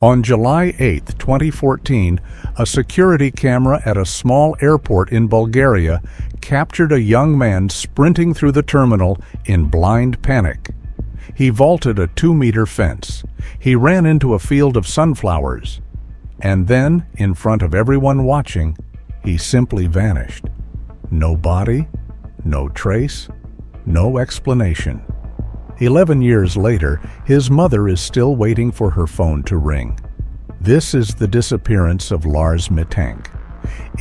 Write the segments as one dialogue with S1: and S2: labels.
S1: On July 8, 2014, a security camera at a small airport in Bulgaria captured a young man sprinting through the terminal in blind panic. He vaulted a 2-meter fence. He ran into a field of sunflowers. And then, in front of everyone watching, he simply vanished. No body, no trace, no explanation. 11 years later, his mother is still waiting for her phone to ring. This is the disappearance of Lars Mittank.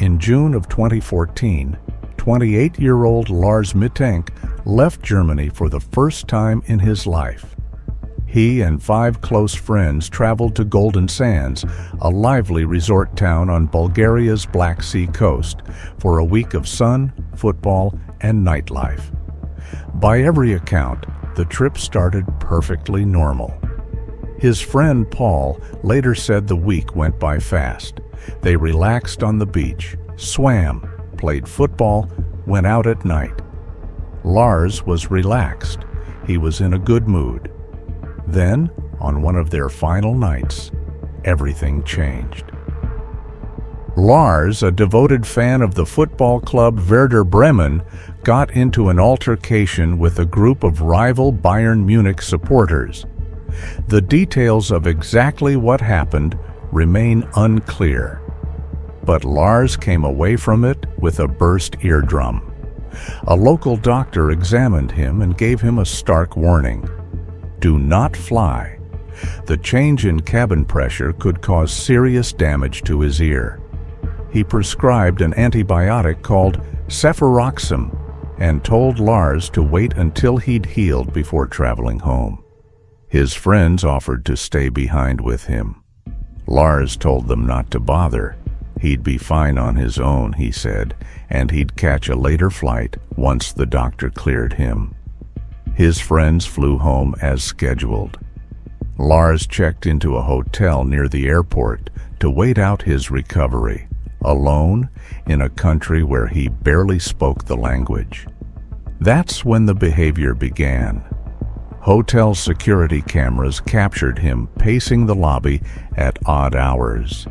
S1: In June of 2014, 28-year-old Lars Mittank left Germany for the first time in his life. He and 5 close friends traveled to Golden Sands, a lively resort town on Bulgaria's Black Sea coast, for a week of sun, football, and nightlife. By every account, the trip started perfectly normal. His friend Paul later said the week went by fast. They relaxed on the beach, swam, played football, went out at night. Lars was relaxed. He was in a good mood. Then, on one of their final nights, everything changed. Lars, a devoted fan of the football club Werder Bremen, got into an altercation with a group of rival Bayern Munich supporters. The details of exactly what happened remain unclear. But Lars came away from it with a burst eardrum. A local doctor examined him and gave him a stark warning. Do not fly. The change in cabin pressure could cause serious damage to his ear. He prescribed an antibiotic called cefuroxime and told Lars to wait until he'd healed before traveling home. His friends offered to stay behind with him. Lars told them not to bother. He'd be fine on his own, he said, and he'd catch a later flight once the doctor cleared him. His friends flew home as scheduled. Lars checked into a hotel near the airport to wait out his recovery, alone in a country where he barely spoke the language. That's when the behavior began. Hotel security cameras captured him pacing the lobby at odd hours,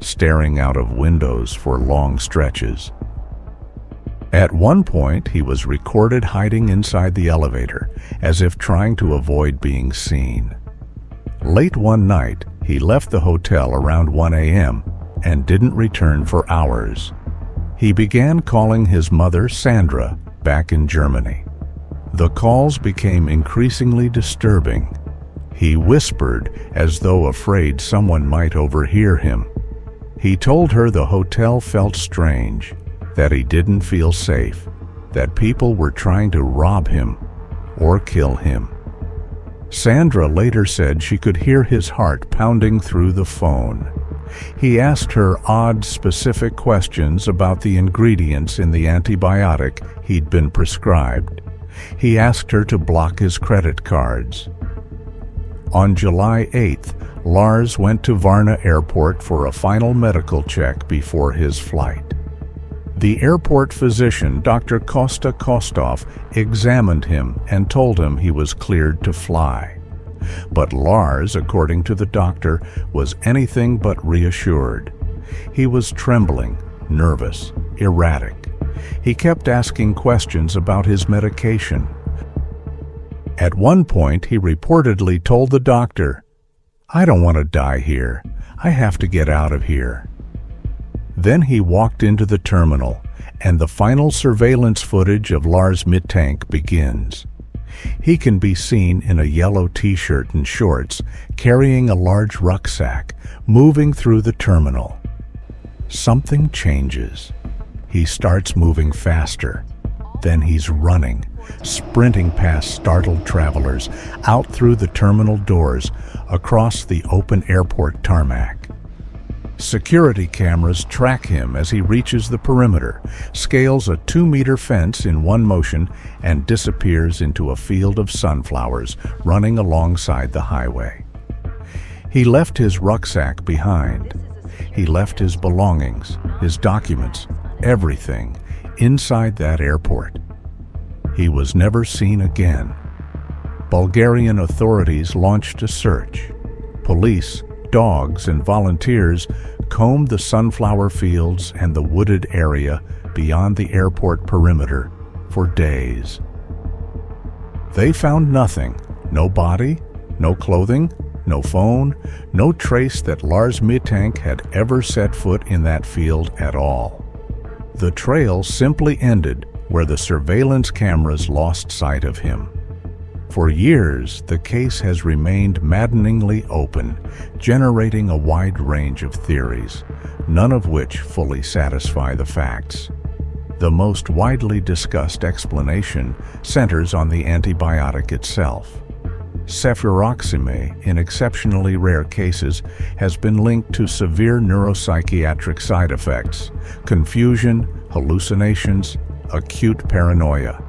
S1: staring out of windows for long stretches. At one point, he was recorded hiding inside the elevator, as if trying to avoid being seen. Late one night, he left the hotel around 1 a.m. and didn't return for hours. He began calling his mother, Sandra, back in Germany. The calls became increasingly disturbing. He whispered as though afraid someone might overhear him. He told her the hotel felt strange, that he didn't feel safe, that people were trying to rob him or kill him. Sandra later said she could hear his heart pounding through the phone. He asked her odd, specific questions about the ingredients in the antibiotic he'd been prescribed. He asked her to block his credit cards. On July 8th, Lars went to Varna Airport for a final medical check before his flight. The airport physician, Dr. Kosta Kostov, examined him and told him he was cleared to fly. But Lars, according to the doctor, was anything but reassured. He was trembling, nervous, erratic. He kept asking questions about his medication. At one point, he reportedly told the doctor, "I don't want to die here. I have to get out of here." Then he walked into the terminal, and the final surveillance footage of Lars Mittank begins. He can be seen in a yellow t-shirt and shorts, carrying a large rucksack, moving through the terminal. Something changes. He starts moving faster. Then he's running, sprinting past startled travelers, out through the terminal doors, across the open airport tarmac. Security cameras track him as he reaches the perimeter, scales a 2-meter fence in one motion, and disappears into a field of sunflowers running alongside the highway. He left his rucksack behind. He left his belongings, his documents, everything inside that airport. He was never seen again. Bulgarian authorities launched a search. Police dogs and volunteers combed the sunflower fields and the wooded area beyond the airport perimeter for days. They found nothing, no body, no clothing, no phone, no trace that Lars Mittank had ever set foot in that field at all. The trail simply ended where the surveillance cameras lost sight of him. For years, the case has remained maddeningly open, generating a wide range of theories, none of which fully satisfy the facts. The most widely discussed explanation centers on the antibiotic itself. Cefuroxime, in exceptionally rare cases, has been linked to severe neuropsychiatric side effects, confusion, hallucinations, acute paranoia.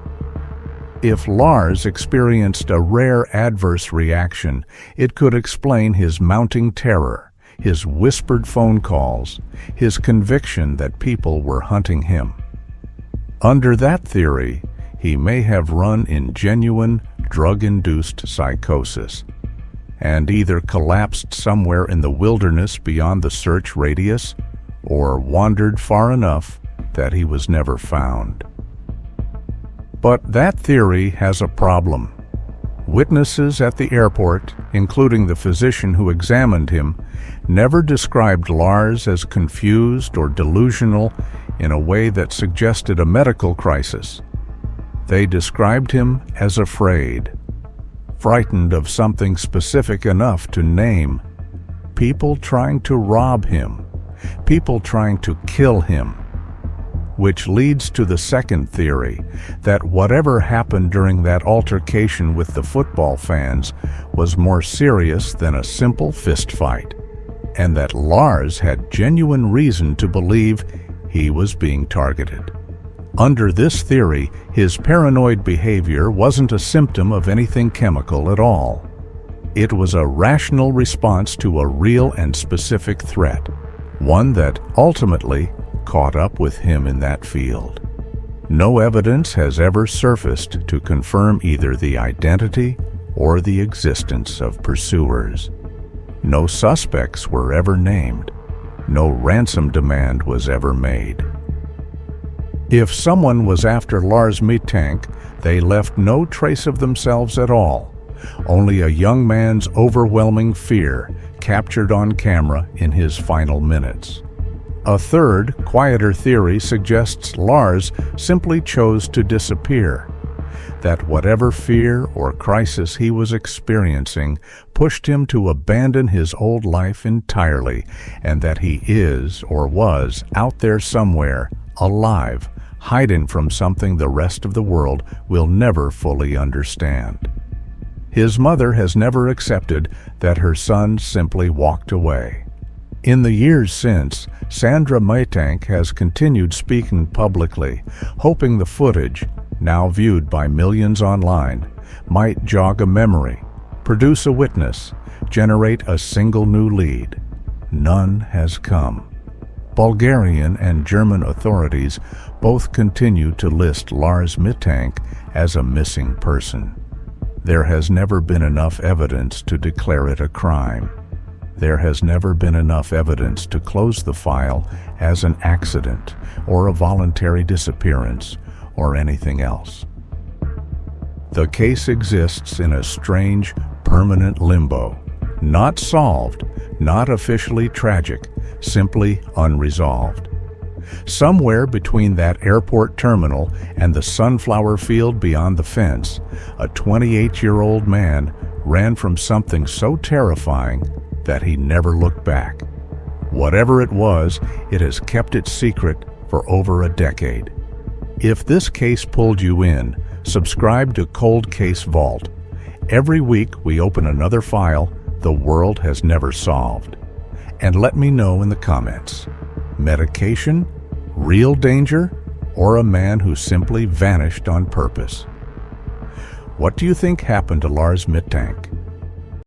S1: If Lars experienced a rare adverse reaction, it could explain his mounting terror, his whispered phone calls, his conviction that people were hunting him. Under that theory, he may have run in genuine, drug-induced psychosis, and either collapsed somewhere in the wilderness beyond the search radius, or wandered far enough that he was never found. But that theory has a problem. Witnesses at the airport, including the physician who examined him, never described Lars as confused or delusional in a way that suggested a medical crisis. They described him as afraid, frightened of something specific enough to name. People trying to rob him, people trying to kill him. Which leads to the second theory, that whatever happened during that altercation with the football fans was more serious than a simple fistfight, and that Lars had genuine reason to believe he was being targeted. Under this theory, his paranoid behavior wasn't a symptom of anything chemical at all. It was a rational response to a real and specific threat, one that ultimately caught up with him in that field. No evidence has ever surfaced to confirm either the identity or the existence of pursuers. No suspects were ever named. No ransom demand was ever made. If someone was after Lars Mittank, they left no trace of themselves at all, only a young man's overwhelming fear captured on camera in his final minutes. A third, quieter theory suggests Lars simply chose to disappear, that whatever fear or crisis he was experiencing pushed him to abandon his old life entirely, and that he is or was out there somewhere, alive, hiding from something the rest of the world will never fully understand. His mother has never accepted that her son simply walked away. In the years since, Sandra Mittank has continued speaking publicly, hoping the footage, now viewed by millions online, might jog a memory, produce a witness, generate a single new lead. None has come. Bulgarian and German authorities both continue to list Lars Mittank as a missing person. There has never been enough evidence to declare it a crime. There has never been enough evidence to close the file as an accident or a voluntary disappearance or anything else. The case exists in a strange, permanent limbo, not solved, not officially tragic, simply unresolved. Somewhere between that airport terminal and the sunflower field beyond the fence, a 28-year-old man ran from something so terrifying that he never looked back. Whatever it was, it has kept its secret for over a decade. If this case pulled you in, subscribe to Cold Case Vault. Every week we open another file the world has never solved. And let me know in the comments. Medication, real danger, or a man who simply vanished on purpose? What do you think happened to Lars Mittank?